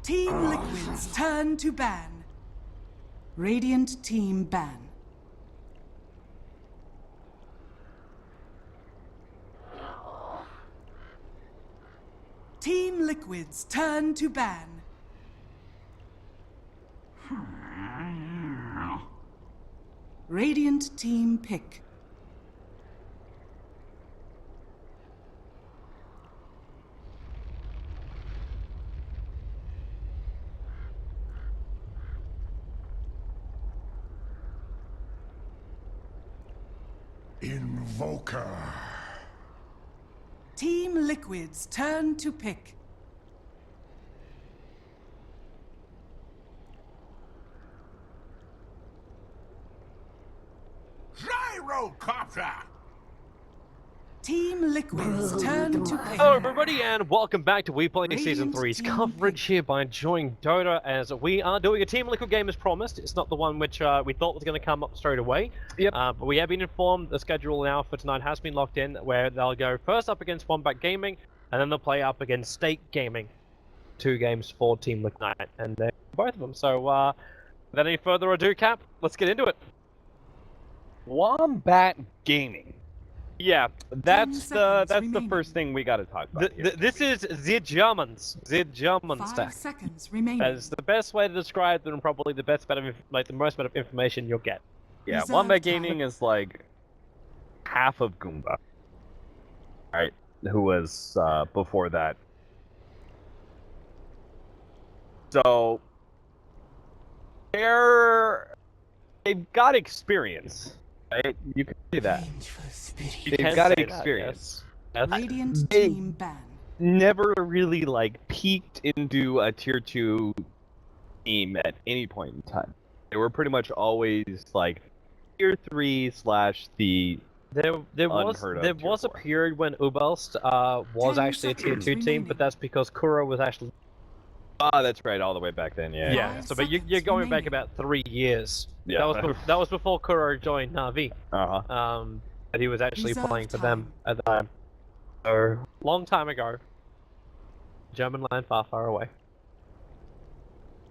Team Liquid's turn to ban. Radiant team ban. Team Liquid's turn to ban. Radiant team pick. Invoker. Team Liquid's turn to pick. Gyrocopter. Team Liquid's turn to pick. Hello everybody and welcome back to WePlay Season Radiant 3's team coverage pick. here by enjoying Dota, as we are doing a Team Liquid game as promised. It's not the one which we thought was going to come up straight away. Yep. But we have been informed the schedule now for tonight has been locked in, where they'll go first up against Wombat Gaming and then they'll play up against State Gaming. 2 games for Team Liquid night, and they're both of them. So without any further ado, Cap, let's get into it. Wombat Gaming. Yeah, that's the remaining. first thing we got to talk about. here. This is the Germans. The German 5 stack. seconds remaining. As the best way to describe them, and probably the best bit of the most bit of information you'll get. Yeah, Reserve Wombat time. Gaming is like half of Goomba, right? Who was before that. So they've got experience, right? You can see that. You They've can got say that, experience. yes. Radiant They- team ban. Never really like peaked into a tier 2 team at any point in time. They were pretty much always like tier 3 / the There was Unheard of there tier was a 4. period when Ubelst was 10 actually a tier 2 seconds team, but that's because Kuro was actually that's right, all the way back then. Yeah. Five So, but you're seconds going back remaining. about 3 years. Yeah. That was before Kuro joined Na'Vi. Uh-huh. But he was actually Reserve playing for time. them at the time. So long time ago. German land far, far away.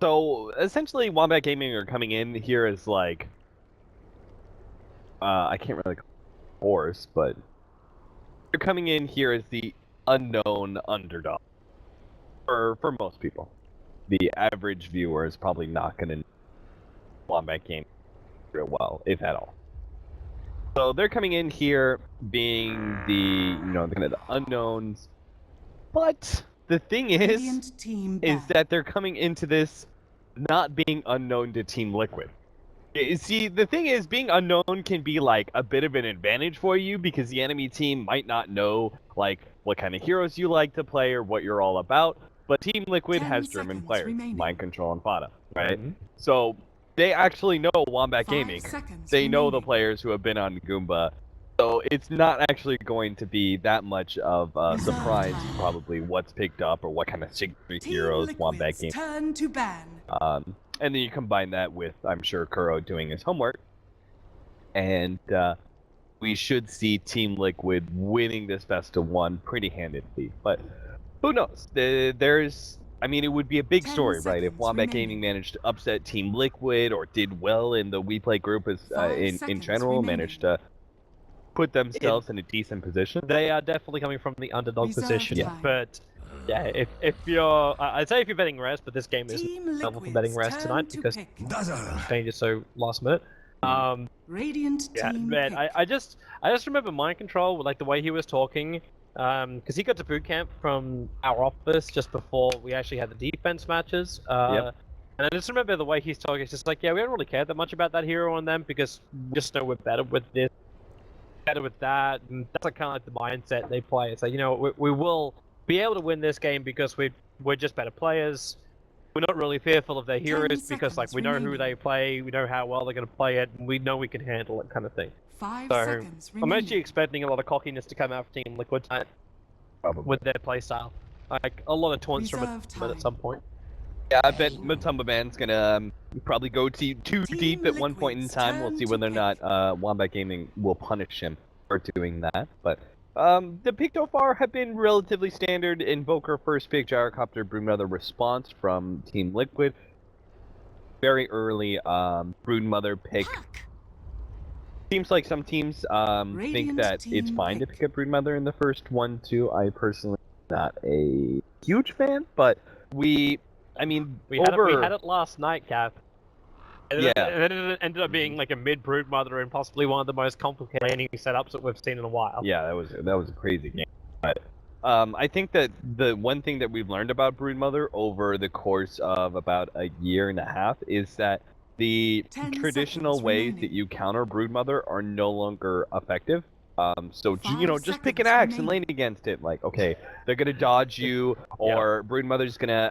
So essentially, Wombat Gaming are coming in here as like, I can't really call it force, but they're coming in here as the unknown underdog. For most people, the average viewer is probably not going to know Wombat Gaming real well, if at all. So they're coming in here being the the kind of the unknowns, but the thing is. Radiant team ban. Is that they're coming into this not being unknown to Team Liquid. See, the thing is, being unknown can be like a bit of an advantage for you because the enemy team might not know like what kind of heroes you like to play or what you're all about. But Team Liquid 10 has German seconds players, remaining. Mind Control and Fada, right? Mhm. So they actually know Wombat 5 Gaming. seconds They know the remaining. players who have been on Goomba. So it's not actually going to be that much of a Reserve surprise, time. probably what's picked up or what kind of signature Team heroes Wombat Liquid's Gaming. turn to ban. And then you combine that with, I'm sure, Kuro doing his homework, and we should see Team Liquid winning this best of 1 pretty handedly. But who knows? It would be a big 10 story, right? If seconds Wombat remaining. Gaming managed to upset Team Liquid or did well in the WePlay group as 5 in seconds general, remaining. managed to put themselves in a decent position. They are definitely coming from the underdog Reserve position. time. But yeah, if you're, I'd say if you're betting rest, but this game isn't Team available for Liquid's betting rest turn tonight to because pick. it changes so last minute. Radiant Yeah, team man, pick. I just remember Mind Control, like the way he was talking, because he got to boot camp from our office just before we actually had the defense matches. Yep. And I just remember the way he's talking. It's just like, yeah, we don't really care that much about that hero on them because we just know we're better with this, better with that, and that's like kind of like the mindset they play. It's like, we will be able to win this game because we're just better players. We're not really fearful of their heroes because like seconds we know who remaining. they play, we know how well they're going to play it, and we know we can handle it, kind of thing. 5 So seconds I'm remaining. actually expecting a lot of cockiness to come out of Team Liquid tonight Probably. with their playstyle. Like a lot of taunts from Reserve it time. at some point. Yeah, I bet Mutumba Man's gonna probably go too deep at one point in Liquid's time. We'll turn see to whether or pick. not Wombat Gaming will punish him for doing that. But The pick so far have been relatively standard. Invoker first pick, Gyrocopter, Broodmother response from Team Liquid. Very early Broodmother pick. Seems like some teams think Radiant that it's team fine to pick. pick up Broodmother in the first 1-2. I personally am not a huge fan, but we had it last night, Cap. And Yeah. then it ended up being like a mid Broodmother and possibly one of the most complicated laning setups that we've seen in a while. Yeah, that was a crazy game. But I think that the one thing that we've learned about Broodmother over the course of about a year and a half is that the 10 traditional seconds ways remaining. that you counter Broodmother are no longer effective. So 5 just pick an seconds axe and lane remaining. against it. Like, okay, they're gonna dodge you, or Broodmother's gonna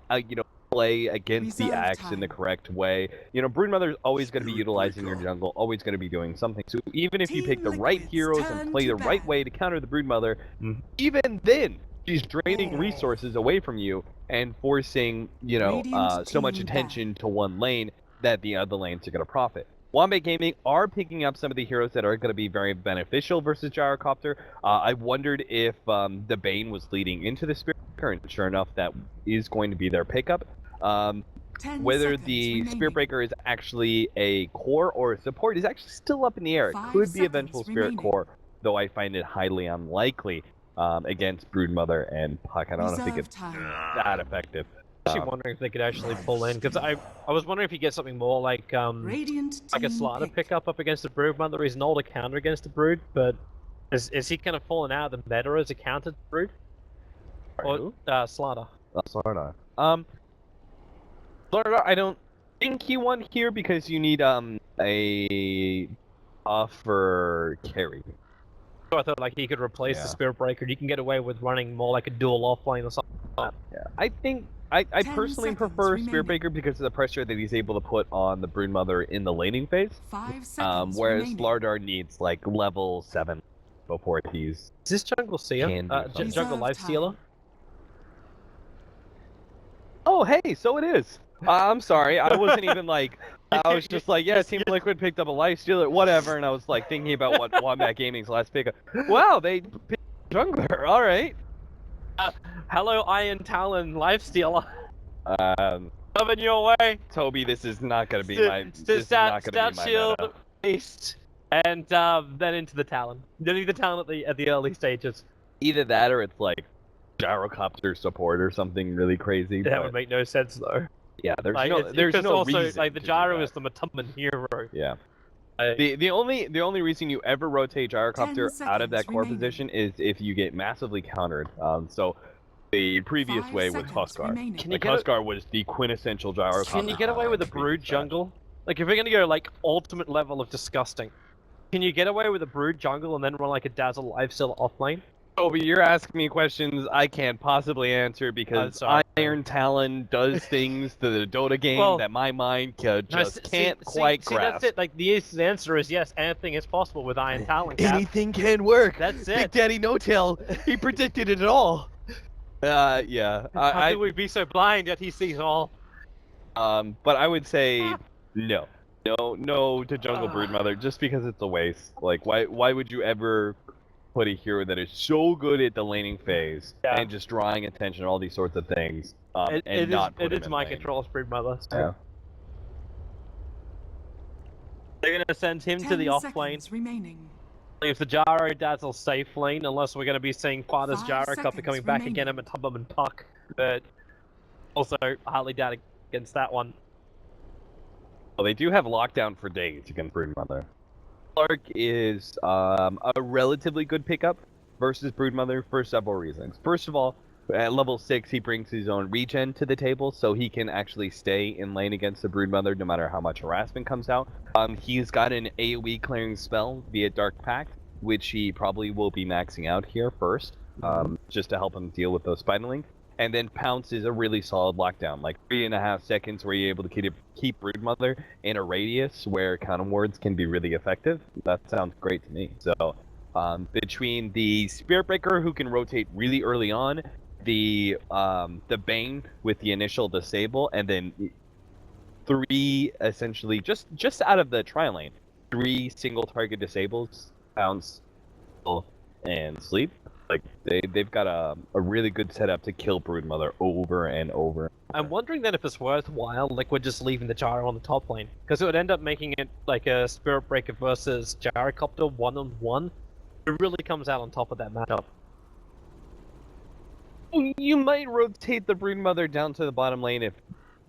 play against the Reserve axe in the time. correct way. Broodmother's always going to be utilizing your jungle, always going to be doing something. So even if you pick Team the right Liquid's heroes and turn play to the right ban. way to counter the Broodmother, Mhm. even then she's draining resources away from you and forcing Radiant so much team attention to one lane that the other lanes are going to profit. Wombat Gaming are picking up some of the heroes that are going to be very beneficial versus Gyrocopter. I wondered if the Bane was leading into the Spirit Breaker, and sure enough, that is going to be their pickup. 10 Whether seconds the remaining. Spirit Breaker is actually a core or a support is actually still up in the air. It 5 could be eventual seconds Spirit remaining. core, though I find it highly unlikely against Broodmother and Puck. I don't think Reserve it's time. that effective. Actually wondering if they could actually pull in, because I was wondering if you get something more like Radiant like a team Slaughter pick. pick up against the Broodmother. He's an older counter against the Brood, but is he kind of falling out of the meta as a counter to the Brood? Or Slaughter? Slaughter. Slaughter, I don't think he won here because you need a buffer carry. So I thought like he could replace the Yeah. Spirit Breaker. You can get away with running more like a dual offlane or something like that. Yeah, I think I 10 personally seconds prefer remaining. Spirit Breaker because of the pressure that he's able to put on the Broodmother in the laning phase. 5 seconds Whereas remaining. Lardar needs like level 7 before he's Is this Jungle Seer? Can do something. Jungle Reserve Lifestealer? time. Oh, hey, so it is. I'm sorry, I wasn't even like. I was just like, yeah, Team Liquid picked up a Lifestealer, whatever, and I was like thinking about what Wombat Gaming's last pickup. Wow, they picked Jungler. All right. Hello, Iron Talon Lifestealer. Coming your way. Toby, this is not gonna be my. This is not gonna be my Shield, meta. Beast, and then into the Talon. Then the Talon at the early stages. Either that or it's like Gyrocopter support or something really crazy. That but would make no sense though. yeah, there's Like, there's because no also reason like the to do Gyro that. is the Matuman hero. Yeah. Like, The only reason you ever rotate Gyrocopter 10 out of that seconds core remaining. position is if you get massively countered. So the previous 5 way was seconds Huskar. remaining. Can you Like get a- Huskar was the quintessential Gyrocopter. Can you get away with a Brood jungle? Like, if we're gonna go like ultimate level of disgusting, can you get away with a Brood jungle and then run like a Dazzle Lifesteal offlane? Toby, you're asking me questions I can't possibly answer because sorry. Iron Talon does things to the Dota game Well, that my mind just can't see, quite see, grasp. that's it. Like the answer is yes. Anything is possible with Iron Talon. Cap. Anything can work. That's Big it. Daddy No Tail, he predicted it all. Yeah. How could we be so blind yet he sees all? But I would say no to Jungle Broodmother just because it's a waste. Like, why would you ever put a hero that is so good at the laning phase and just drawing attention to all these sorts of things and not put him It is in my lane? control Broodmother. So. Yeah. They're gonna send him to the 10 off seconds lane. remaining. If the Gyro Dazzle safe lane, unless we're gonna be seeing Father's 5 Gyrocopter seconds coming back remaining. again and Matumba and Puck. But also hardly doubt against that one. Well, they do have lockdown for days against Broodmother. Clark is a relatively good pickup versus Broodmother for several reasons. First of all, at level 6, he brings his own regen to the table, so he can actually stay in lane against the Broodmother no matter how much harassment comes out. He's got an AoE clearing spell via Dark Pact, which he probably will be maxing out here first, just to help him deal with those spinaling. And then Pounce is a really solid lockdown, like 3.5 seconds where you're able to keep Broodmother in a radius where counter wards can be really effective. That sounds great to me. So between the Spirit Breaker, who can rotate really early on, the Bane with the initial disable, and then 3 essentially just out of the tri lane, 3 single target disables, Pounce, and Sleep. Like they've got a really good setup to kill Broodmother over and over. I'm wondering then if it's worthwhile Liquid just leaving the Gyro on the top lane, because it would end up making it like a Spirit Breaker versus Gyrocopter 1-on-1. It really comes out on top of that matchup. You might rotate the Broodmother down to the bottom lane if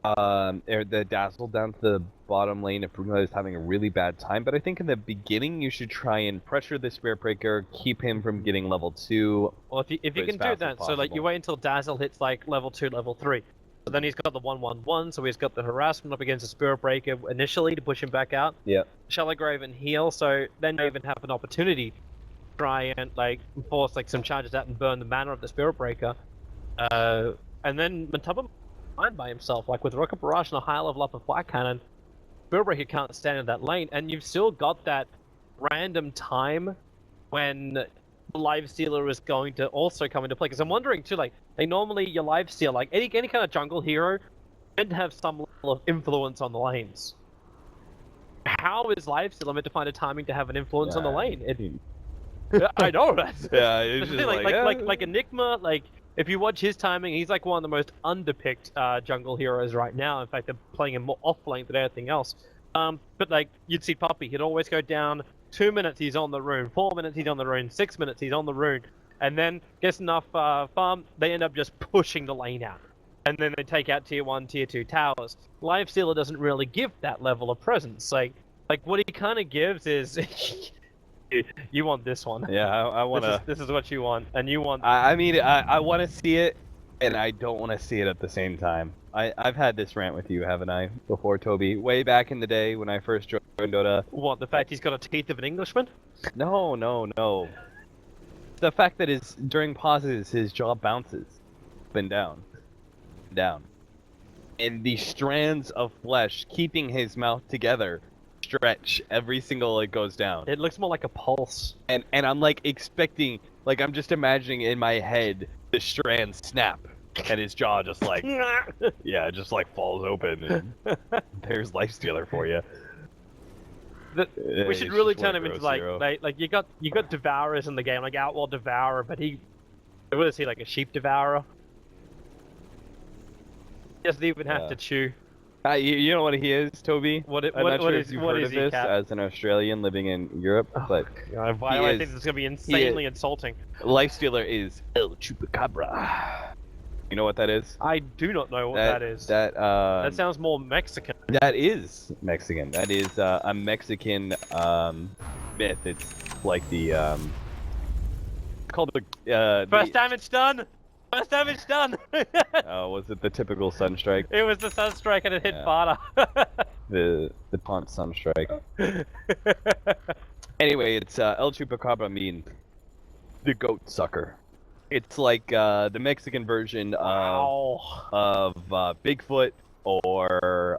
or the Dazzle down to the bottom lane if Broodmother is having a really bad time, but I think in the beginning you should try and pressure the Spirit Breaker, keep him from getting level 2. Well, if you can do that, so like you wait until Dazzle hits like level 2, level 3. So then he's got the 1-1-1, so he's got the harassment up against the Spirit Breaker initially to push him back out. Yeah. Shallow Grave and heal, so then you even have an opportunity to try and like force like some charges out and burn the mana of the Spirit Breaker. And then Matubba by himself, like with Rocket Barrage and a high level up of Flat Cannon, Spirit Breaker can't stand in that lane, and you've still got that random time when the Lifestealer is going to also come into play. Because I'm wondering too, like normally your Lifesteal, like any kind of jungle hero, tend to have some level of influence on the lanes. How is Lifestealer meant to find a timing to have an influence on the lane? I know that's it's the thing, like Enigma, like. If you watch his timing, he's like one of the most underpicked jungle heroes right now. In fact, they're playing him more off-lane than anything else. But like, you'd see Puppy, he'd always go down 2 minutes, he's on the rune, 4 minutes, he's on the rune, 6 minutes, he's on the rune. And then, gets enough farm, they end up just pushing the lane out. And then they take out tier 1, tier 2 towers. Lifestealer doesn't really give that level of presence. Like what he kind of gives is... You want this one. Yeah, I want to... This is what you want, and you want... I mean, I want to see it, and I don't want to see it at the same time. I've had this rant with you, haven't I, before, Toby? Way back in the day when I first joined Dota. What, the fact he's got a teeth of an Englishman? No. The fact that during pauses, his jaw bounces up and down. And the strands of flesh keeping his mouth together stretch every single it goes down. It looks more like a pulse. And I'm like expecting, like I'm just imagining in my head the strand snap and his jaw just like yeah, just like falls open and there's Lifestealer for you. We should really turn him into like you got Devourers in the game, like Outlaw Devourer, but what is he, like a sheep devourer? He doesn't even have to chew. You know what he is, Toby? I'm not sure what if is, you've what heard is of he, this Cap? as an Australian living in Europe, but why do I think this is going to be insanely insulting? Lifestealer is El Chupacabra. You know what that is? I do not know what that is. That sounds more Mexican. That is Mexican. That is a Mexican myth. It's like the called the First damage done. First damage done! Was it the typical Sunstrike? It was the Sunstrike and it hit Vada. the taunt Sunstrike. Anyway, it's El Chupacabra mean the goat sucker. It's like the Mexican version of Bigfoot or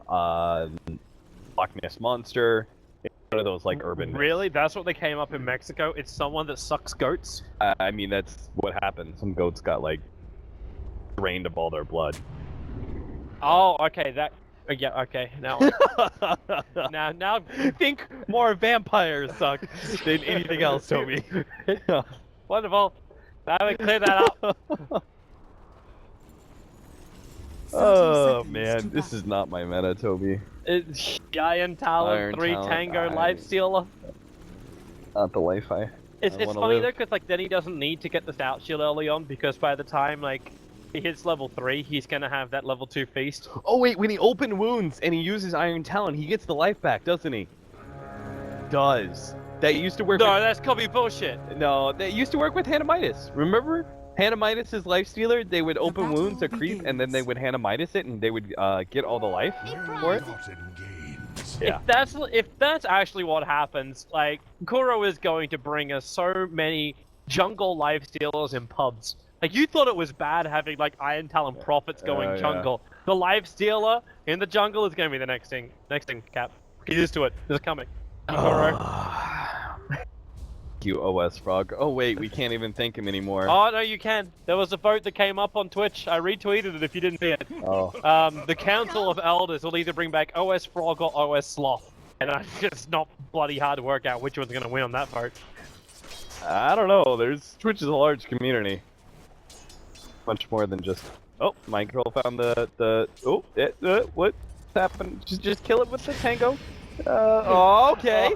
Loch Ness Monster. It's one of those like urban myths. Really? That's what they came up in Mexico? It's someone that sucks goats? I mean, that's what happened. Some goats got like drained of all their blood. Oh, okay, yeah, okay, now... now... Think more vampires suck than anything else, Toby. Wonderful. Now we clear that up. Oh, man, this is not my meta, Toby. It's Iron Talon, 3 Tango Lifestealer. Not the Wi-Fi. It's funny though, because like then he doesn't need to get the Stout Shield early on, because by the time like he hits level 3, he's gonna have that level 2 feast. Oh wait, when he open wounds and he uses Iron Talon, he gets the life back, doesn't he? Does. That used to work. No, that's copy bullshit. No, that used to work with Hanamitis. Remember? Hanamitis' Lifestealer, they would open wounds or creep, and then they would Hanamitis it, and they would get all the life for it. Yeah. If that's actually what happens, like Kuro is going to bring us so many jungle Lifestealers in pubs. Like you thought it was bad having like Iron Talon Prophets going jungle. The Lifestealer in the jungle is going to be the next thing. Next thing, Cap. Get used to it. It's coming. Kuro. You OS Frog. Oh wait, we can't even thank him anymore. Oh no, you can. There was a vote that came up on Twitch. I retweeted it if you didn't see it. Oh. The Council of Elders will either bring back OS Frog or OS Sloth. And it's not bloody hard to work out which one's going to win on that vote. I don't know. Twitch is a large community. Much more than just. Oh, my girl found what happened? Just kill it with the tango. Oh, okay.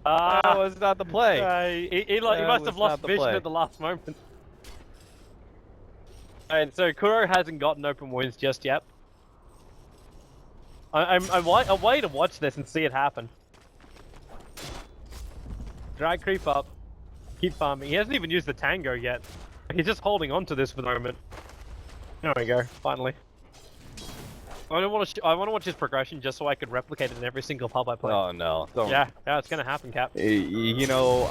That was not the play. He must have lost vision at the last moment. And so Kuro hasn't gotten open wounds just yet. I'm waiting to watch this and see it happen. Drag creep up, keep farming. He hasn't even used the tango yet. He's just holding on to this for the moment. There we go, finally. I want to watch his progression just so I could replicate it in every single pub I play. Oh no! Don't. Yeah, it's gonna happen, Cap. You know,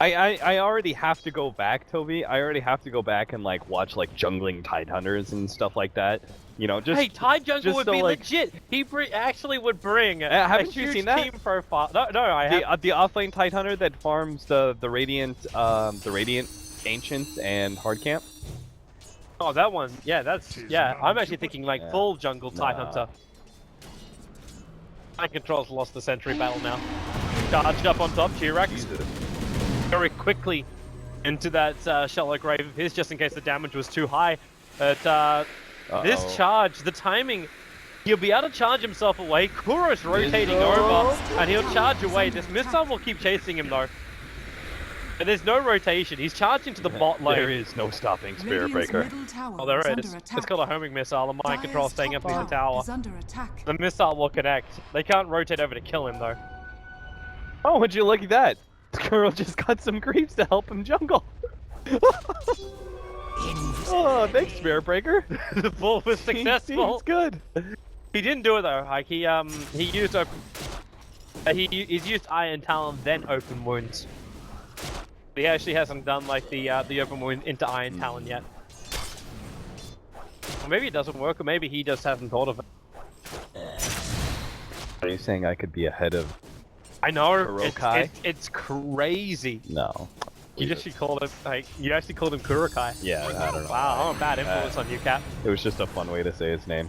I already have to go back, Toby. I already have to go back and like watch like jungling Tide Hunters and stuff like that. You know, just hey, Tide Jungle would be legit. He actually would bring haven't you seen that team profile? No, I have. The offlane Tide Hunter that farms the Radiant Ancients and Hard Camp. Oh, that one. Yeah, I'm actually thinking like full jungle Tide Hunter. Mind Control's lost the Sentry battle now. Charged up on top, T-Rex. Very quickly into that shallow grave of his, just in case the damage was too high. But this charge, the timing, he'll be able to charge himself away. Kuro's rotating over, and he'll charge away. This missile will keep chasing him though. And there's no rotation. He's charging to the bot lane. There is no stopping Spirit Breaker. Oh, there is. It's called a homing missile. The Mind Control staying up in the tower. The missile will connect. They can't rotate over to kill him though. Oh, would you look at that? Kuro just got some creeps to help him jungle. Oh, thanks, Spirit Breaker. The pull was successful. It's good. He didn't do it though. Like he used open. He's used Iron Talon then open wounds. He actually hasn't done like the open wound into Iron Talon yet. Or maybe it doesn't work, or maybe he just hasn't thought of it. Are you saying I could be ahead of? I know. Kurokai? It's crazy. No. You actually called him Kurokai. Yeah, I don't know. Wow, I'm a bad influence on you, Cap. It was just a fun way to say his name.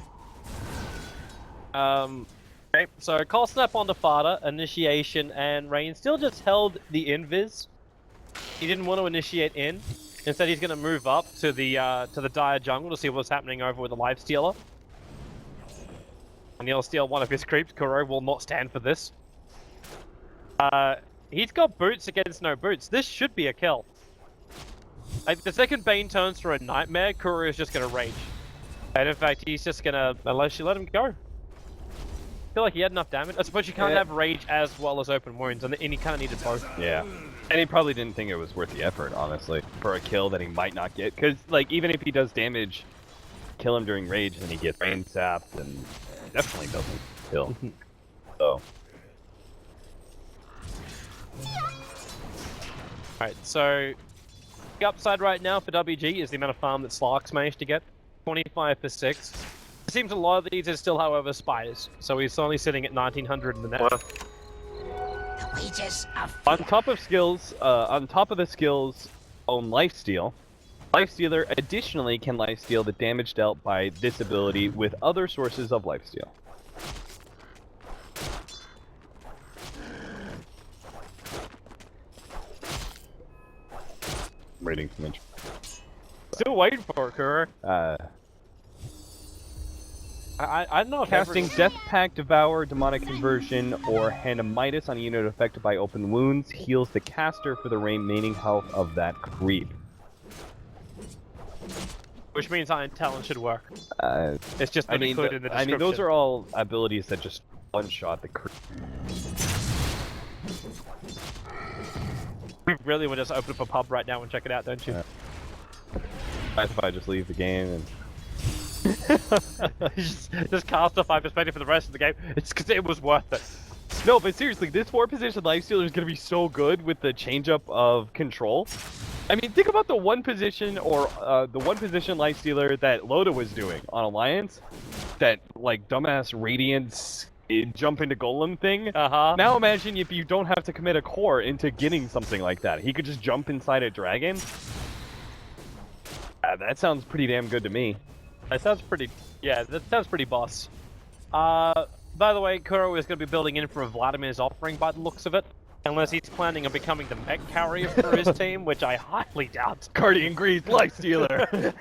Okay, so Call Snap onto Fada, Initiation, and Rain still just held the invis. He didn't want to initiate in. Instead, he's going to move up to the dire jungle to see what's happening over with the Lifestealer. And he'll steal one of his creeps. Kuro will not stand for this. He's got boots against no boots. This should be a kill. Like, the second Bane turns for a Nightmare, Kuro is just going to rage. And in fact, he's just going to, unless you let him go. I feel like he had enough damage. I suppose you can't have rage as well as open wounds, and he kind of needed both. Yeah. And he probably didn't think it was worth the effort, honestly, for a kill that he might not get. Because, like, even if he does damage, kill him during rage, then he gets brain sapped, and he definitely doesn't kill. So. Alright, so the upside right now for WG is the amount of farm that Slark's managed to get. 25 for 6. It seems a lot of these are still, however, spiders, so he's only sitting at 1900 in the net. On top of the skills own Lifesteal, Lifestealer additionally can lifesteal the damage dealt by this ability with other sources of lifesteal. Waiting for me. Still waiting for it, Kuro. I don't know if casting Death Pact, Devour, Demonic Conversion, or Handamitis on a unit affected by open wounds heals the caster for the remaining health of that creep. Which means Iron Talon should work. It's just been included in the description. I mean, those are all abilities that just one-shot the creep. We really would just open up a pub right now and check it out, don't you? Nice if I just leave the game and... just cast off my perspective for the rest of the game. It's because it was worth it. No, but seriously, this 4-position Lifestealer is going to be so good with the change-up of control. I mean, think about the one-position or the one-position Lifestealer that Loda was doing on Alliance. That, like, dumbass Radiance jump into Golem thing. Now imagine if you don't have to commit a core into getting something like that. He could just jump inside a dragon. That sounds pretty damn good to me. That sounds pretty... Yeah, that sounds pretty boss. By the way, Kuro is going to be building in for Vladimir's offering by the looks of it. Unless he's planning on becoming the mech carrier for his team, which I highly doubt. Guardian Grease, Lifestealer.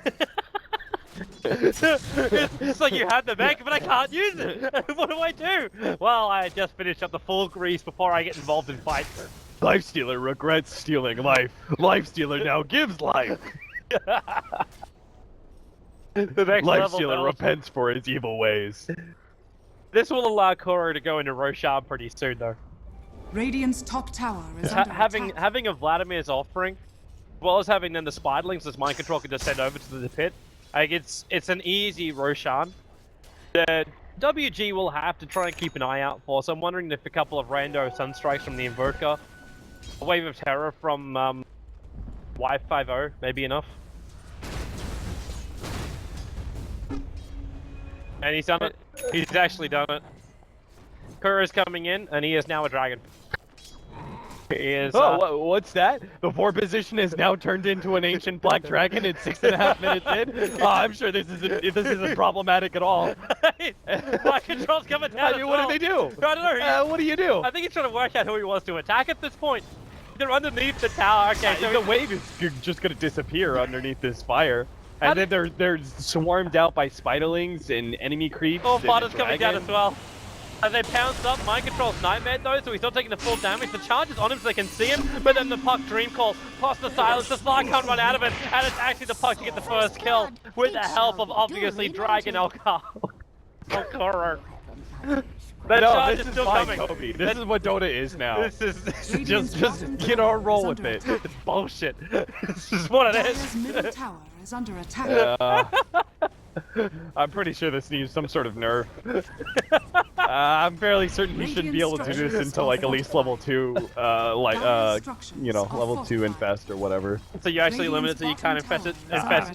It's like you have the mech, but I can't use it. What do I do? Well, I just finished up the full grease before I get involved in fights. Lifestealer regrets stealing life. Lifestealer now gives life. The next level Lifestealer repents for his evil ways. This will allow Kuro to go into Roshan pretty soon, though. Radiant's top tower is under attack. Having a Vladimir's offering, as well as having then the Spiderlings as mind control can just send over to the pit, like it's an easy Roshan that WG will have to try and keep an eye out for. So I'm wondering if a couple of rando Sunstrikes from the Invoker, a Wave of Terror from Y50 may be enough. And he's done it. He's actually done it. Kuro's coming in, and he is now a dragon. He is. What's that? The 4 position is now turned into an ancient black dragon at 6.5 minutes in. I'm sure this isn't problematic at all. My control's coming down. I mean, what do they do? I don't know. What do you do? I think he's trying to work out who he wants to attack at this point. They're underneath the tower. Okay, so the wave is just gonna disappear underneath this fire. And then they're swarmed out by spiderlings and enemy creeps. Oh, Fodder's coming down as well. And they pounced up. Mind control's Nightmare though, so he's not taking the full damage. The charge is on him so they can see him, but then the Puck Dream Call plus the silence. The Slar can't run out of it, and it's actually the Puck to get the first kill with the help of obviously Dragon Kuro. That charge is still coming. Kobe. This is what Dota is now. This is just roll with it. It's bullshit. This is what it Dire's is. middle tower is under attack. I'm pretty sure this needs some sort of nerf. I'm fairly certain he shouldn't be able to do this until like at least level 2, level 2 infest or whatever. So you actually limit it so you can't infest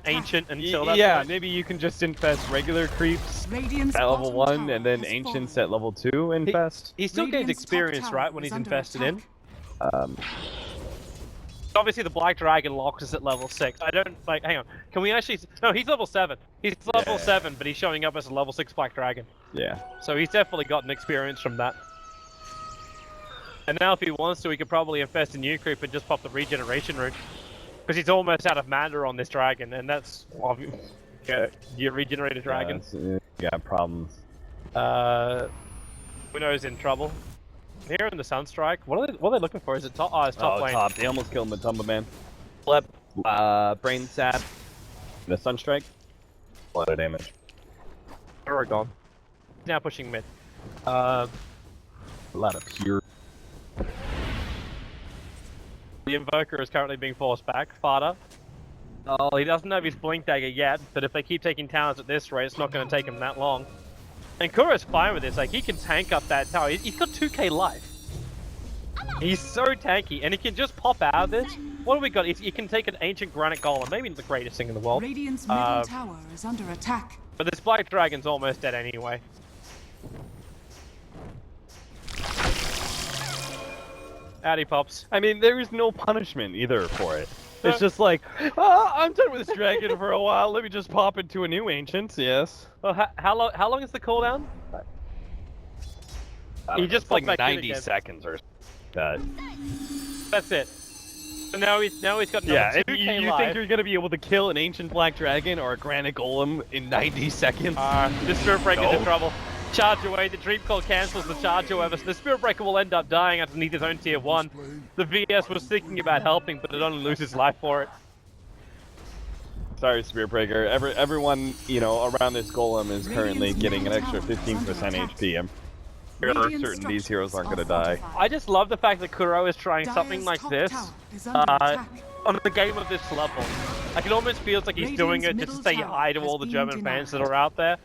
ancient until that Yeah, point? maybe you can just infest regular creeps Radiant's at level bottom 1 and tower then has ancients fallen. at level 2 infest. He still gains Radiant's top experience, tower right, when is he's under infested in? attack. Obviously the Black Dragon locks us at level 6. I don't, like, hang on. Can we actually... No, he's level 7. He's level 7, but he's showing up as a level 6 Black Dragon. Yeah. So he's definitely gotten experience from that. And now if he wants to, he could probably infest a new creep and just pop the regeneration route. Because he's almost out of mana on this dragon, and that's... Yeah, you regenerate a dragon. Yeah, problems. Uno's in trouble. Here in the Sunstrike, what are they looking for? Is it top? Oh, it's top lane. Top. They almost killed Matumba Man. Flip. Brain Sap. The Sunstrike. A lot of damage. We're gone. Now pushing mid. A lot of pure. The Invoker is currently being forced back. Fada. Oh, he doesn't have his Blink Dagger yet, but if they keep taking towers at this rate, it's not going to take him that long. And Kuro's fine with this, like, he can tank up that tower. He's got 2k life. He's so tanky, and he can just pop out of this. What do we got? He can take an Ancient Granite Golem, maybe the greatest thing in the world. Radiant's middle tower is under attack. But this Black Dragon's almost dead anyway. Howdy, Pops. I mean, there is no punishment either for it. It's just like, oh, I'm done with this dragon for a while. Let me just pop into a new ancient. Yes. Well, how long is the cooldown? He just like popped back in 90 again. seconds or that. That's it. So now he's got another Yeah, 2k you life. think you're gonna be able to kill an ancient black dragon or a granite golem in 90 seconds? The Spirit Breaker's No. in trouble. Charge away, the Dream Call cancels the charge, however, so the Spirit Breaker will end up dying underneath his own tier 1. The VS was thinking about helping, but it only loses life for it. Sorry, Spirit Breaker. Everyone, around this golem is currently getting an extra 15% HP. I'm fairly certain these heroes aren't gonna die. I just love the fact that Kuro is trying something like this on the game of this level. Like, it almost feels like he's doing it just to say hi to all the German fans that are out there.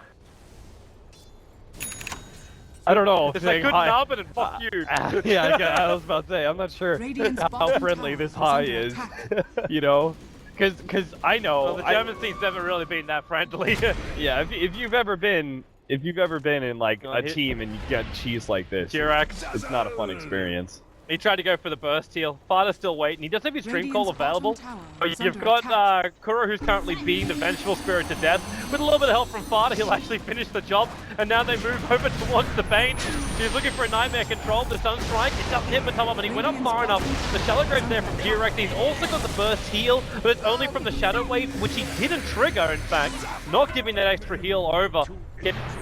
I don't know. It's like, saying couldn't hi. help it and fuck you. Yeah, I was about to say, I'm not sure Radiant's how bottom friendly tower this is hi under is. attack. Because I know. Well, the German scene's never really been that friendly. Yeah, if you've ever been in like a team and you get cheese like this, Jirax. it's not a fun experience. He tried to go for the burst heal. Fada's still waiting. He does have his Dream Call Radiant's available. bottom tower But is you've under got attack. Kuro, who's currently being the Vengeful Spirit to death. With a little bit of help from Fada, he'll actually finish the job. And now they move over towards the Bane. He's looking for a Nightmare control. The Sunstrike, it doesn't hit Matoma, but he went up far enough. The Shallow Grave there from T-Rex. He's also got the burst heal, but it's only from the Shadow Wave, which he didn't trigger, in fact. Not giving that extra heal over.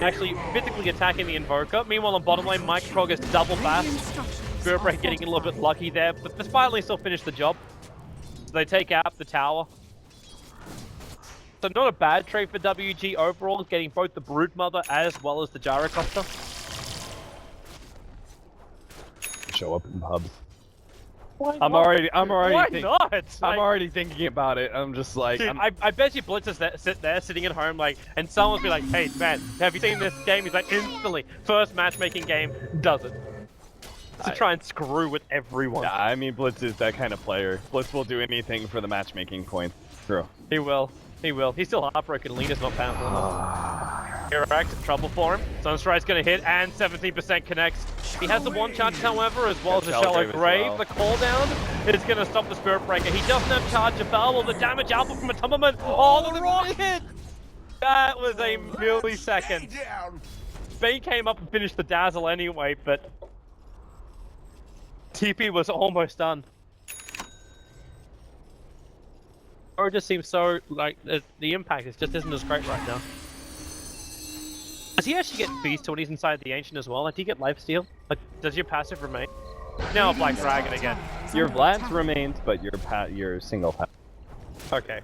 Actually physically attacking the Invoker. Meanwhile, on bottom lane, Mike Krog is double fast. Spirit Break getting a little bit lucky there, but this finally still finished the job. So they take out the tower. So not a bad trade for WG overall, getting both the Brood Mother as well as the Gyrocopter. Show up in pubs. Why I'm not? already Why not? I'm already thinking about it. I'm just like, Dude, I bet you Blitz is sitting at home like, and someone's be like, hey man, have you seen this game? He's like, instantly, first matchmaking game, does it. To try and screw with everyone. yeah, I mean, Blitz is that kind of player. Blitz will do anything for the matchmaking points. True. He will. He will. He's still heartbroken. Lena's not powerful enough. Hirax, trouble for him. Sunstrike's gonna hit, and 17% connects. He has the one charge, however, as well as the Shallow Grave. Well. The cooldown is gonna stop the Spirit Breaker. He doesn't have charge of Bell, the damage output from a Tumberman. Oh, the rocket! That was a millisecond. Bane came up and finished the Dazzle anyway, but TP was almost done. Or it just seems so, like, the impact just isn't as great right now. Does he actually get Beast when he's inside the Ancient as well? Like, do you get Lifesteal? Like, does your passive remain? Now a Black Dragon again. Your Vlad's remains, but your single pass. Okay.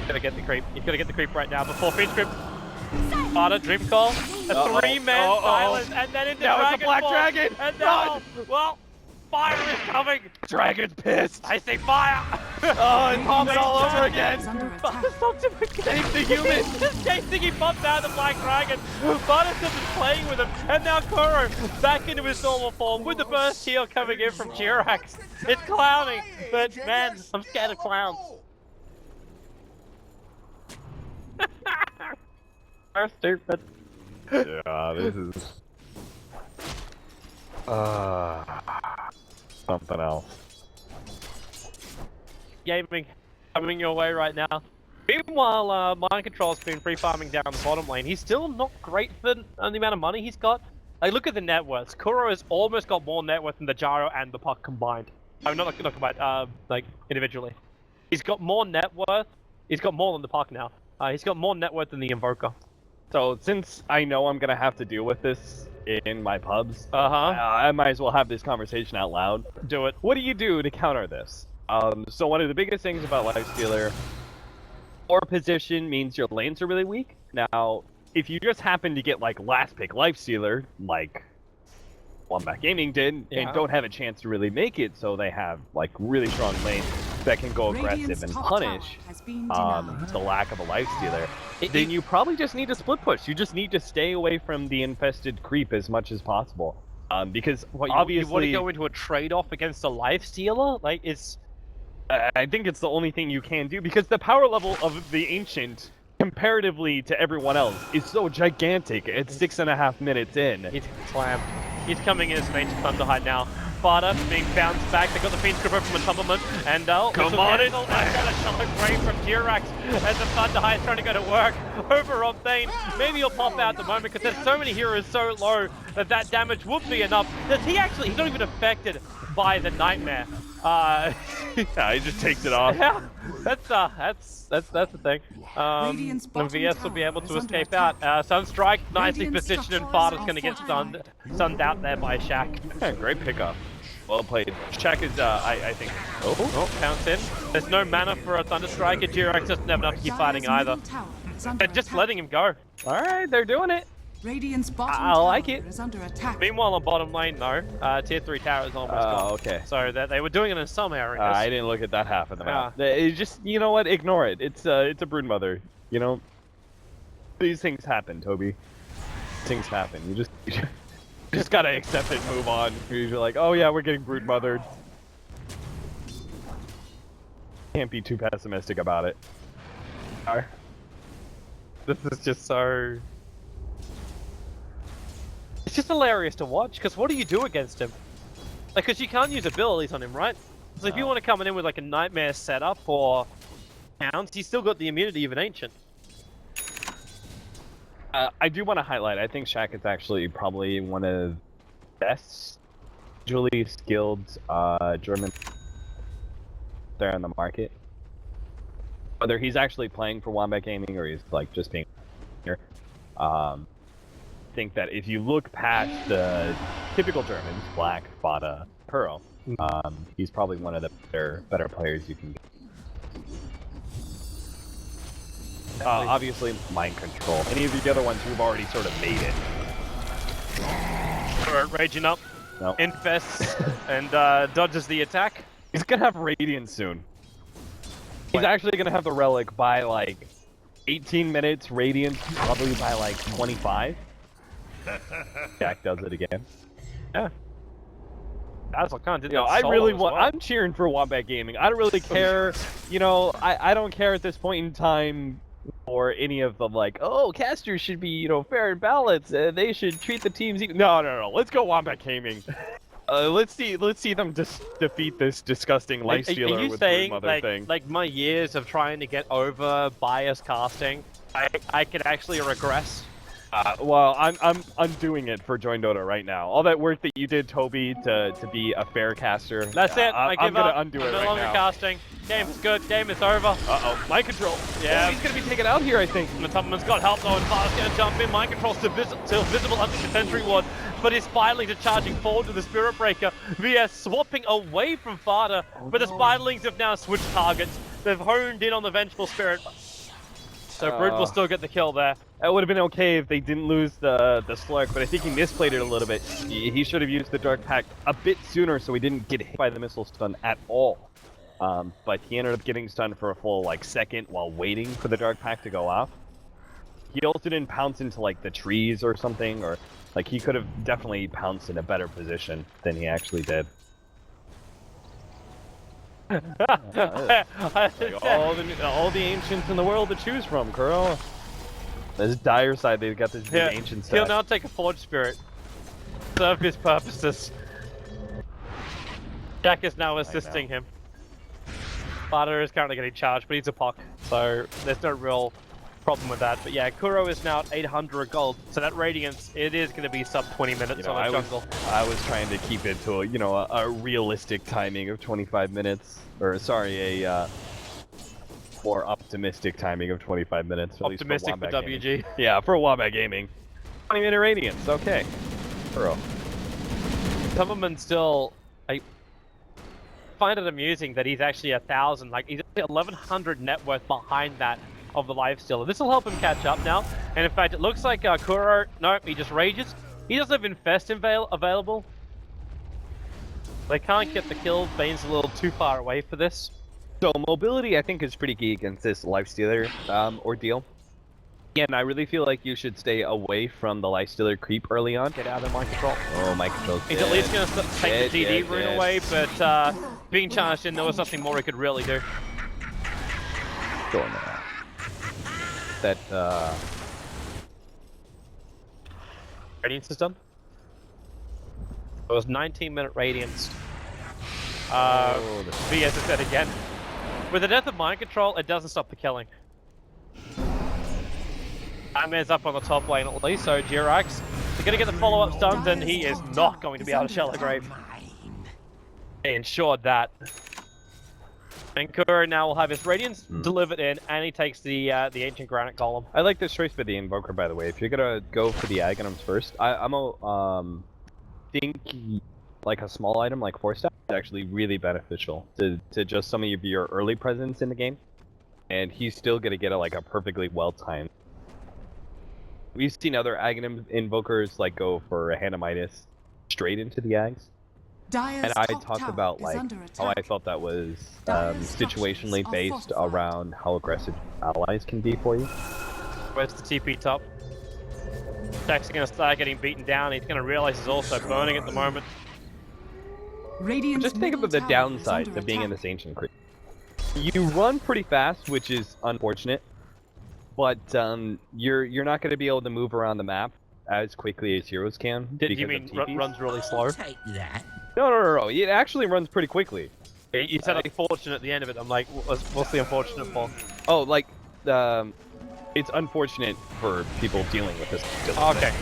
Gotta get the creep. You gotta get the creep right now before Finch Grip. Sparta, Dream Call, a three-man silence, and then into Now Dragon it's a Black Ball, Dragon! And now, well, fire is coming! Dragon's pissed! I say fire! Oh, and pump it all over again! Take the human! Just chasing, he bumped out the Black Dragon! Sparta's just playing with him, and now Kuro back into his normal form with the burst heal coming in from Jirax. It's clowning, but man, I'm scared of clowns. They're stupid. Yeah, this is... something else. Gaming coming your way right now. Meanwhile, Mind Control's been free farming down the bottom lane. He's still not great for the amount of money he's got. Like, look at the net worth. Kuro has almost got more net worth than the Gyro and the Puck combined. I'm not combined, like, individually. He's got more net worth. He's got more than the Puck now. He's got more net worth than the Invoker. So, since I know I'm gonna have to deal with this in my pubs, I I might as well have this conversation out loud. do it. What do you do to counter this? So one of the biggest things about Lifestealer, or position means your lanes are really weak. Now, if you just happen to get like last pick Lifestealer, like Wombat Gaming did, and don't have a chance to really make it, so they have like really strong lanes that can go aggressive and punish the lack of a Lifestealer, then you probably just need to split push. You just need to stay away from the infested creep as much as possible. Because obviously... You want to go into a trade-off against a Lifestealer? Like, it's... I think it's the only thing you can do, because the power level of the Ancient, comparatively to everyone else, is so gigantic. It's 6.5 minutes in. He's slammed. He's coming in as an Ancient Thunderhide now. Sparta being bounced back. They got the Fiend Gripper from a Tumberman. And come on! And got a Shallow Grave from Jirax as the Thunderhide is trying to go to work over on Thane. Maybe he'll pop out at the moment because there's so many heroes so low that that damage would be enough. Does he actually? He's not even affected by the Nightmare. Yeah, he just takes it off. Yeah, that's the thing. And VS will be able to escape out. Sunstrike, nicely positioned, and Farda's going to get sunned out there by Shaq. Yeah, great pickup. Well played. Shaq is, I think... Oh, counts in. There's no mana for a Thunderstrike, and Jirax doesn't have enough to keep fighting either. They're just letting him go. Alright, they're doing it. Radiant's bottom I like it. is under attack. Meanwhile, on bottom lane, though, tier 3 tower is almost gone. Okay. So they were doing it in some areas. I didn't look at that half of the map. It's just, you know what? Ignore it. It's a brood mother. You know, these things happen, Toby. Things happen. You just gotta accept it and move on. You're like, oh yeah, we're getting brood mothered. Can't be too pessimistic about it. This is just so... It's just hilarious to watch, because what do you do against him? Like, because you can't use abilities on him, right? So if you want to come in with like a Nightmare setup or Hounds, he's still got the immunity of an Ancient. I do want to highlight, I think Shaq is actually probably one of the best visually skilled German there on the market. Whether he's actually playing for Wombat Gaming or he's like just being here. I think that if you look past the typical Germans, Black, Fada, Pearl, he's probably one of the better players you can get. Obviously, mind control. Any of the other ones who've already sort of made it. Raging up, No. infests, and dodges the attack. He's gonna have Radiant soon. He's actually gonna have the Relic by like 18 minutes, Radiant probably by like 25. Jack does it again. Yeah. That's what kind of did You know, that I solo really as want. well. I'm cheering for Wombat Gaming. I don't really care. You know, I don't care at this point in time for any of the like, oh, casters should be, you know, fair and balanced. They should treat the teams equal. No. Let's go Wombat Gaming. Let's see them defeat this disgusting life stealer Are you with saying mother thing. like my years of trying to get over bias casting, I could actually regress? Well, I'm undoing it for Join Dota right now. All that work that you did, Toby, to be a fair caster. That's it. I I'm give gonna up. undo I'm it no right longer now. casting. Game is good. Game is over. Uh-oh, mind control. Yeah. Oh, he's gonna be taken out here, I think. Matubman's got help though, and Fada's gonna jump in. Mind control still visible under the sentry ward, but is finally charging forward with the Spirit Breaker. VS swapping away from Fada, but the Spiderlings have now switched targets. They've honed in on the Vengeful Spirit. So Brood will still get the kill there. It would have been okay if they didn't lose the Slurk, but I think he misplayed it a little bit. He should have used the Dark Pact a bit sooner so he didn't get hit by the missile stun at all. But he ended up getting stunned for a full like second while waiting for the Dark Pact to go off. He also didn't pounce into like the trees or something, or like he could have definitely pounced in a better position than he actually did. Like all the ancients in the world to choose from, girl. There's dire side. They've got this big ancient He'll stuff. now take a Forge Spirit. Serve his purposes. Jack is now assisting him. Fada is currently getting charged, but he's a puck, so there's no real problem with that. But yeah, Kuro is now at 800 gold, so that Radiance, it is going to be sub 20 minutes on the jungle. I was trying to keep it to a realistic timing of 25 minutes, or sorry, a more optimistic timing of 25 minutes. Optimistic for WG. Gaming. Yeah, for Wombat Gaming. 20-minute Radiance, okay. Kuro. Tubberman still, I find it amusing that he's actually 1,000, like he's 1,100 net worth behind that of the lifestealer. This will help him catch up now, and in fact it looks like Kuro, no, he just rages. He doesn't have Infest available. They can't get the kill. Bane's a little too far away for this. So mobility, I think, is pretty key against this lifestealer ordeal. Again, I really feel like you should stay away from the lifestealer creep early on. Get out of mind control. Oh, my control's He's at least going to take the GD rune away, but being charged in, there was nothing more he could really do. Going there. That Radiance is done. It was 19-minute Radiance. VS is dead again. With the death of mind control, it doesn't stop the killing. Nightmare's up on the top lane at least, so Jirax is going to get the follow-up stuns, and he is not going to be able to Shallow Grave. He ensured that. And Kuro now will have his Radiance delivered in, and he takes the Ancient Granite Golem. I like this choice for the Invoker, by the way. If you're gonna go for the Aghanims first, think like a small item like 4-star is actually really beneficial to just some of your early presence in the game, and he's still gonna get a perfectly well-timed. We've seen other Aghanim invokers go for a Hanamitis straight into the Ags. And I talked about how I felt that was situationally based around how aggressive allies can be for you. Where's the TP top? Jack's going to start getting beaten down. He's going to realize he's also burning at the moment. Just think of the downside to being in this ancient creep. You run pretty fast, which is unfortunate, but you're not going to be able to move around the map as quickly as heroes can. Did you mean runs really slow? Take that. No. It actually runs pretty quickly. You said unfortunate at the end of it. I'm like, what's the unfortunate for? Oh, it's unfortunate for people dealing with this. Okay.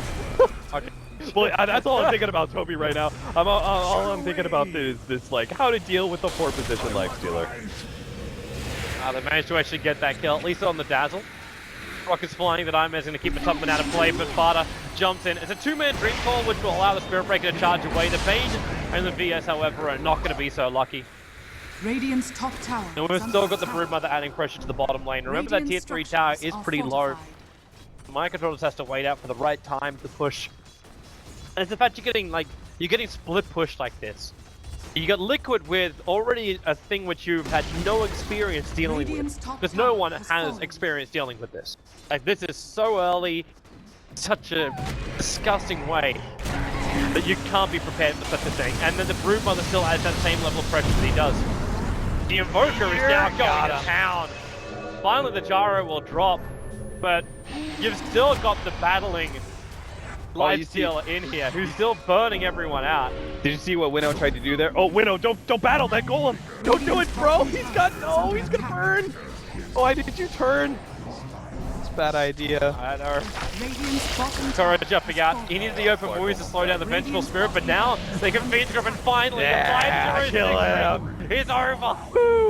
Okay. Well, that's all I'm thinking about, Toby, right now. All I'm thinking about is this, like, how to deal with the 4-position life stealer. They managed to actually get that kill, at least on the Dazzle. Rocket's flying, that I'm going to keep the top man out of play, but Fada jumps in. It's a 2-man Dream Call, which will allow the Spirit Breaker to charge away. The Bane and the VS, however, are not going to be so lucky. Radiant's top tower. And we've still got the Broodmother adding pressure to the bottom lane. Remember that tier 3 tower is pretty low. My controller just has to wait out for the right time to push. And it's the fact you're getting split pushed like this. You got Liquid with already a thing which you've had no experience dealing with. Because no one has experience dealing with this. Like, this is so early, such a disgusting way that you can't be prepared for such a thing. And then the Broodmother still adds that same level of pressure that he does. The Invoker is now going to town. Finally, the Gyro will drop, but you've still got the battling Lifestealer in here, who's still burning everyone out. Did you see what Winnow tried to do there? Oh, Winnow, don't battle that golem! Don't do it, bro! He's gonna burn! Why did you turn? It's a bad idea. I know. Koro jumping out. He needed the open wounds to slow down the Vengeful Spirit, but now they can feed him, and finally the kill him! It's over!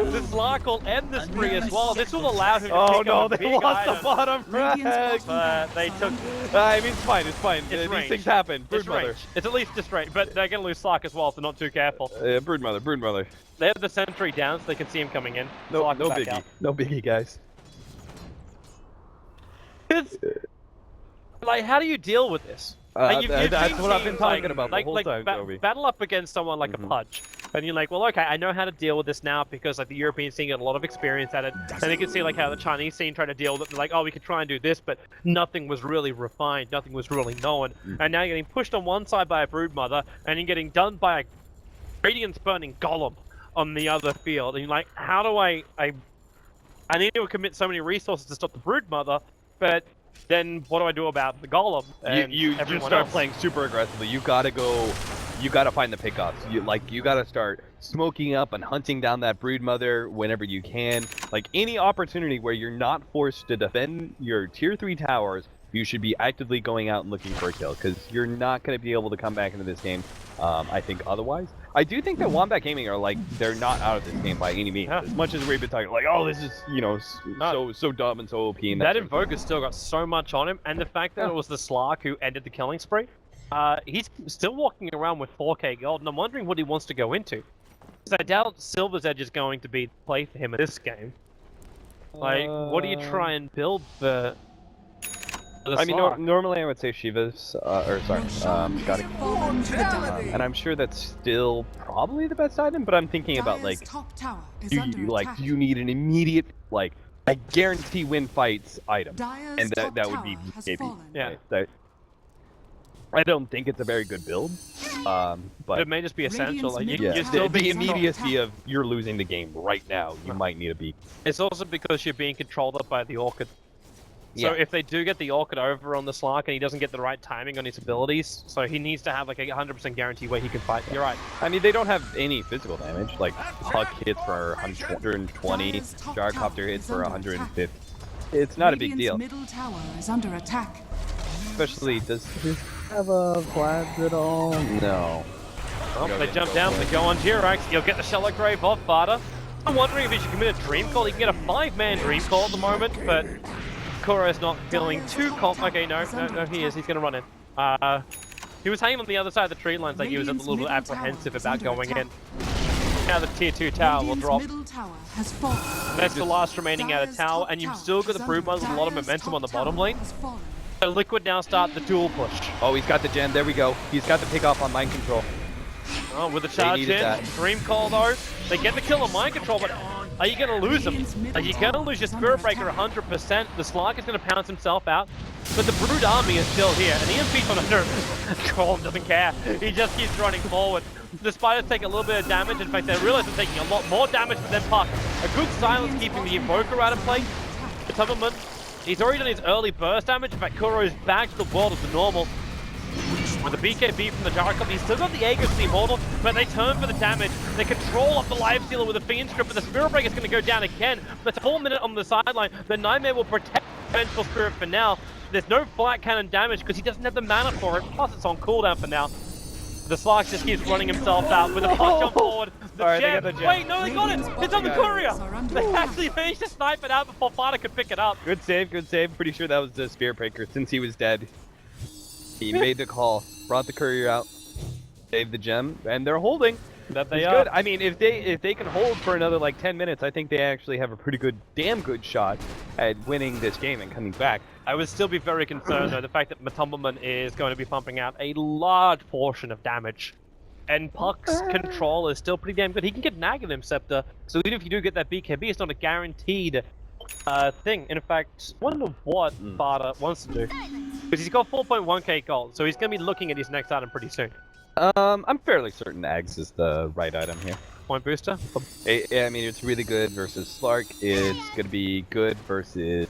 The Slark will end the spree as well. This will allow him to pick up a they big lost item. the bottom frag! But they took... I mean, it's fine. These range. things happen. It's Broodmother. range. It's at least just range, but they're going to lose Slark as well if they're not too careful. Broodmother. They have the sentry down so they can see him coming in. No Slark is back biggie. out. No biggie, guys. It's... Like, how do you deal with this? Like, That's what I've been talking like, about the whole time, Toby. Battle up against someone like a Pudge, and you're like, well, okay, I know how to deal with this now because like the European scene got a lot of experience at it, and you can see like how the Chinese scene tried to deal with it. They're like, oh, we could try and do this, but nothing was really refined, nothing was really known, and now you're getting pushed on one side by a Broodmother, and you're getting done by a Radiance burning Golem on the other field, and you're like, how do I need to commit so many resources to stop the Broodmother, but then what do I do about the Golem? And you start playing super aggressively. You gotta find the pickoffs. You gotta start smoking up and hunting down that Broodmother whenever you can. Like, any opportunity where you're not forced to defend your tier 3 towers, you should be actively going out and looking for a kill, because you're not going to be able to come back into this game, I think, otherwise. I do think that Wombat Gaming are, like, they're not out of this game by any means. As much as we've been talking, like, oh, this is, you know, so dumb and so OP. And that Invoker's still got so much on him, and the fact that it was the Slark who ended the killing spree, he's still walking around with 4k gold, and I'm wondering what he wants to go into. Because I doubt Silver's Edge is going to be the play for him in this game. Like, what do you try and build for... I mean, normally I would say Shiva's, gotta... And I'm sure that's still probably the best item, but I'm thinking about, like, do you need an immediate, like, I guarantee win fights item, and that would be maybe. Yeah. I don't think it's a very good build, but it may just be essential. Like, you're still the immediacy of you're losing the game right now. You might need a beat. It's also because you're being controlled up by the Orchid. So if they do get the Orchid over on the Slark and he doesn't get the right timing on his abilities, so he needs to have like a 100% guarantee where he can fight. You're right. I mean, they don't have any physical damage. Like, Puck hits for 120, Gyrocopter hits for 150. It's not a big deal. Middle tower is under attack. Especially, does this have a Vlad at all? No. Well, they jump down, they go on Jirax, you'll get the Shallow Grave off Vada. I'm wondering if he should commit a Dream Call. He can get a 5-man Dream Call at the moment, but Kuro's not feeling too confident. Okay, no, he is. He's going to run in. He was hanging on the other side of the tree lines, like he was a little apprehensive about going in. Now the tier 2 tower will drop. That's the last remaining out of tower, and you've still got the Broodmother with a lot of momentum on the bottom lane. So Liquid now start the dual push. Oh, he's got the gen. There we go. He's got the pick off on mind control. Oh, with the charge in, Dream Call though. They get the kill on mind control, but are you going to lose him? Are you going to lose your Spirit Breaker 100%? The Slark is going to pounce himself out, but the Brood army is still here, and EMP's on under. Colm doesn't care. He just keeps running forward. The Spiders take a little bit of damage. In fact, they realize they're taking a lot more damage than Puck. A good silence keeping the Invoker out of play. The Tubberman, he's already done his early burst damage. In fact, Kuro is back to the world of the normal. With the BKB from the Gyrocopter, he's still got the Aegis to the Immortal, but they turn for the damage. They control up the Lifestealer with a Fiend Strip, but the Spirit Breaker is going to go down again. That's a full minute on the sideline. The Nightmare will protect Vengeful Spirit for now. There's no Flat Cannon damage because he doesn't have the mana for it. Plus, it's on cooldown for now. The Slark just keeps running himself out with a punch on forward. The gem. Wait, no, they got it! It's on the courier! They actually managed to snipe it out before Fada could pick it up. Good save, good save. Pretty sure that was the Spirit Breaker since he was dead. He made the call, brought the courier out, saved the gem, and they're holding. That they It's are. good. I mean, if they can hold for another like 10 minutes, I think they actually have a pretty good, damn good shot at winning this game and coming back. I would still be very concerned though, the fact that Matumbleman is going to be pumping out a large portion of damage. And Puck's control is still pretty damn good. He can get Nag in him, Scepter. So even if you do get that BKB, it's not a guaranteed thing. In fact, I wonder what Fada wants to do. Because he's got 4.1k gold, so he's going to be looking at his next item pretty soon. I'm fairly certain Ags is the right item here. Point booster? I mean, it's really good versus Slark. It's going to be good versus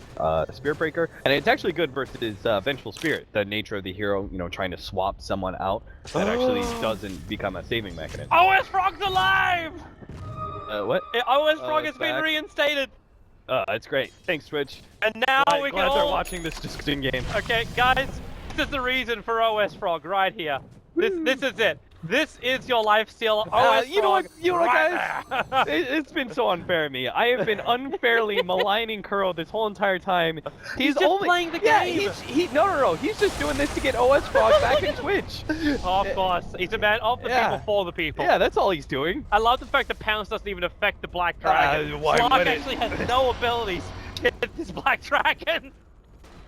Spirit Breaker. And it's actually good versus Vengeful Spirit, the nature of the hero, you know, trying to swap someone out. That actually doesn't become a saving mechanism. OS Frog's alive! What? OS Frog has been back. reinstated! That's great. Thanks, Twitch. And now we can glad they're all... watching this just in game. Okay, guys, this is the reason for OS Frog right here. This is it. This is your life steal. You know what, guys? It's been so unfair to me. I have been unfairly maligning Curl this whole entire time. He's just only playing the game. game. No. He's just doing this to get OS Frog back in Twitch. Of course, he's a man of the people for the people. Yeah, that's all he's doing. I love the fact that Pounce doesn't even affect the Black Dragon. Why Slark would it? actually has no abilities against this Black Dragon.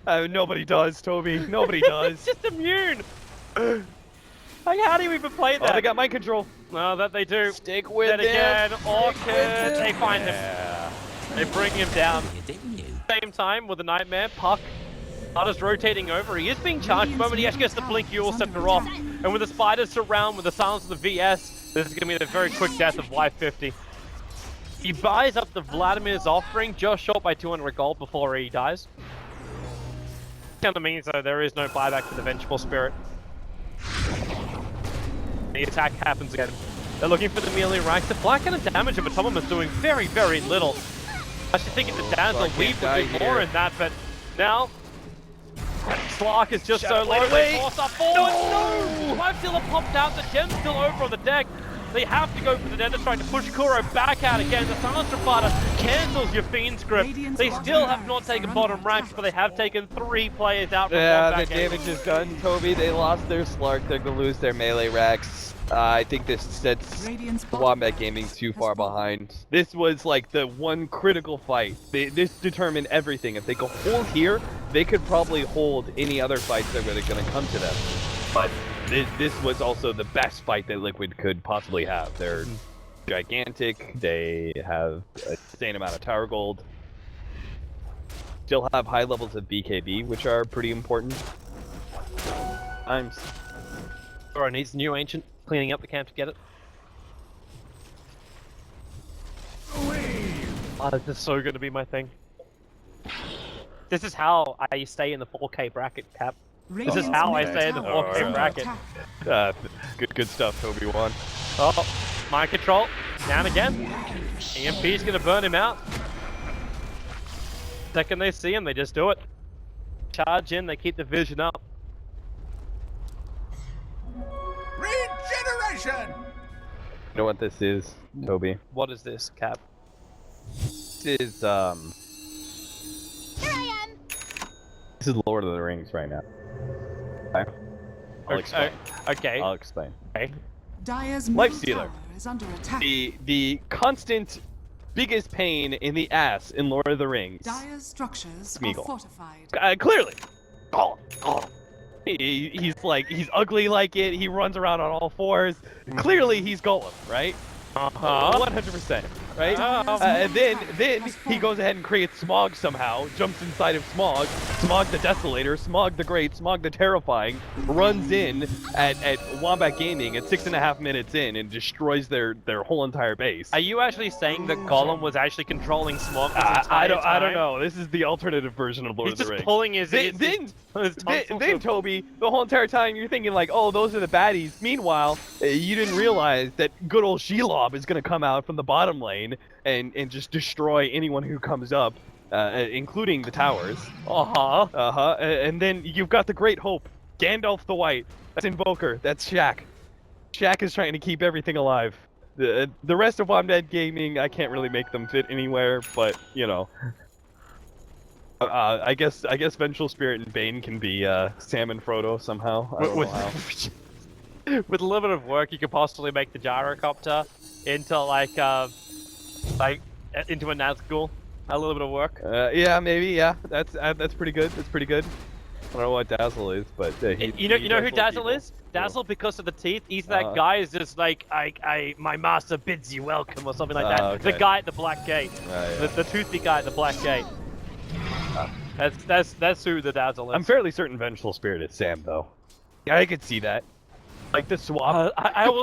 Nobody does, Toby. Nobody does. It's just immune. Like, how do you even play that? Oh, they got mind control. No, that they do. Stick with Then it. again, Orchid, they find him. They bring him down. Same time with the Nightmare, Puck. Artist rotating over. He is being charged. The moment he actually gets the Blink, Yule Scepter off. And with the Spiders surround, with the silence of the VS, this is going to be the very quick death of Y50. He buys up the Vladimir's offering just short by 200 gold before he dies. Kind of means, though, there is no buyback for the Vengeful Spirit. The attack happens again. They're looking for the melee ranks. The Black Cannon damage of Atomium is doing very, very little. I should think the down to Weave would do more in that, but now Slark is just so low. They force up forward. No! Five still popped out. The gem's still over on the deck. They have to go for the Nether, trying to push Kuro back out again. The Silencer Fighter cancels your Fiend's Grip. They still have not taken bottom ranks, but they have taken 3 players out from the damage is done, Toby. They lost their Slark. They're going to lose their melee racks. I think this sets Wombat Gaming too far behind. This was like the one critical fight. This determined everything. If they could hold here, they could probably hold any other fights that were going to come to them. But this was also the best fight that Liquid could possibly have. They're gigantic. They have a insane amount of tower gold. Still have high levels of BKB, which are pretty important. Sora needs new Ancient. Cleaning up the camp to get it. Oh, this is so going to be my thing. This is how I stay in the 4K bracket, Cap. This is how I stay in the 4K bracket. Good stuff, Obi-Wan. Oh, mind control. Down again. EMP's going to burn him out. Second they see him, they just do it. Charge in, they keep the vision up. Regeneration! You know what this is, Toby? What is this, Cap? This is, Here I am. This is Lord of the Rings right now. Okay. I'll explain. Okay. I'll explain. Okay. Dire's Life middle Stealer. tower is under attack. The constant biggest pain in the ass in Lord of the Rings. Dire's structures are Smeagol. fortified. Clearly. He's ugly like it. He runs around on all fours. Clearly, he's Golem, right? 100%, right? And then he goes ahead and creates Smog somehow, jumps inside of Smog, Smog the Desolator, Smog the Great, Smog the Terrifying, runs in at Wombat Gaming at 6.5 minutes in and destroys their whole entire base. Are you actually saying that Gollum was actually controlling Smog this entire I don't time? know. This is the alternative version of Lord of the Rings. He's just pulling his... Then, Toby, the whole entire time you're thinking like, oh, those are the baddies. Meanwhile, you didn't realize that good old Shelob is going to come out from the bottom lane and just destroy anyone who comes up including the towers. Uh-huh. And then you've got the Great Hope, Gandalf the White. That's Invoker. That's Shaq. Shaq is trying to keep everything alive. The rest of Wombat Gaming, I can't really make them fit anywhere, but you know. I guess Vengeful Spirit and Bane can be Sam and Frodo somehow. I don't know how. With a little bit of work, you could possibly make the gyrocopter into into a Nazgul. A little bit of work. Yeah, maybe. Yeah, that's pretty good. That's pretty good. I don't know what Dazzle is, but you know who Dazzle is? Dazzle, because of the teeth, he's that guy who's just like, my master bids you welcome or something like that. Okay. The guy at the Black Gate, yeah. the toothy guy at the Black Gate. That's who the Dazzle is. I'm fairly certain Vengeful Spirit is Sam though. Yeah, I could see that. Like the swap.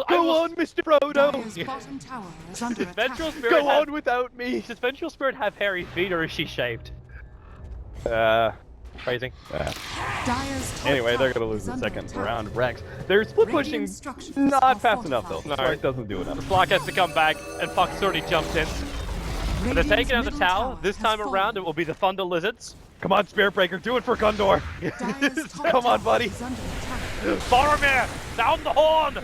Go on, Mr. Frodo. Dire's bottom tower is under attack. Vengeful Spirit Go on without me. Does Vengeful Spirit have hairy feet or is she shaved? Phrasing. Dire's top Anyway, they're tower gonna lose is the under second attack. round. Rex. They're split pushing. Radiant structures are Not fast enough though. fortified. Spark doesn't do enough. Flock has to come back, and Fox already jumped in. But they're taking out the Radiant's tower. middle This tower time has around, fallen. it will be the Thunder Lizards. Come on, Spirit Breaker, do it for Gondor. Dire's top Come on, tower buddy. is under attack. Boromir, sound the horn!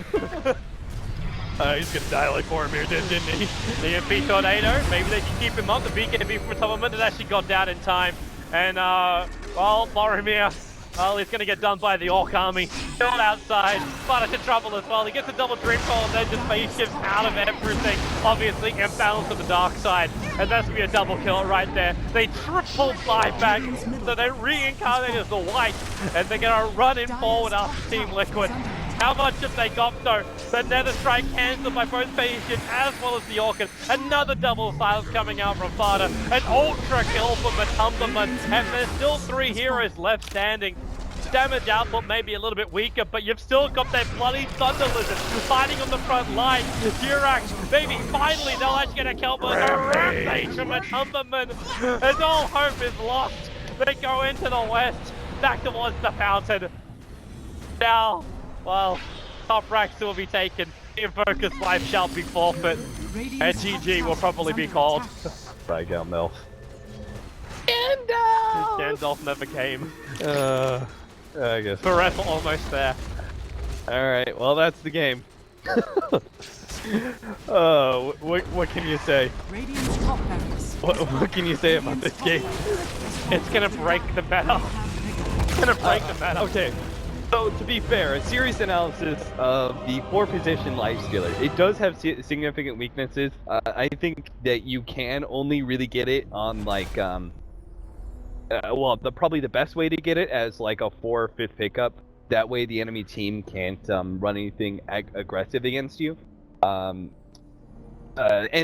He's gonna die like Boromir did, didn't he? The EMP Tornado, maybe they can keep him up. The BKB from Towerman has actually got down in time. And, well, Boromir, well, he's going to get done by the Orc army. Still outside, but into trouble as well. He gets a double dream call and then just phase shifts out of everything. Obviously, imbalance to the dark side. And that's going to be a double kill right there. They triple buyback, so they reincarnate as the White. And they're going to run in forward after Team Liquid. How much have they got though? The Nether Strike cancelled by both phase shift as well as the Orchid. Another double silence coming out from Fada. An ultra kill from Matumberman. And there's still 3 heroes left standing. Damage output may be a little bit weaker, but you've still got that bloody Thunder Lizard fighting on the front line. Durax, maybe finally they'll actually get a kill, but a rampage from Matumberman. As all hope is lost, they go into the west, back towards the fountain. Now, well, top racks will be taken. Invoker's life shall be forfeit. And GG will probably be called. By Galmelf. Gandalf never came. I guess. Forever almost there. Alright, well that's the game. What can you say? Radiant's top barracks. What can you say about this game? It's gonna break the meta. It's gonna break the meta. Okay, so to be fair, a serious analysis of the 4-position lifestealer, it does have significant weaknesses. I think that you can only really get it on like, well, probably the best way to get it as like a 4 or 5th pickup. That way the enemy team can't run anything aggressive against you. And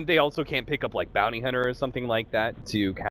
they also can't pick up like Bounty Hunter or something like that to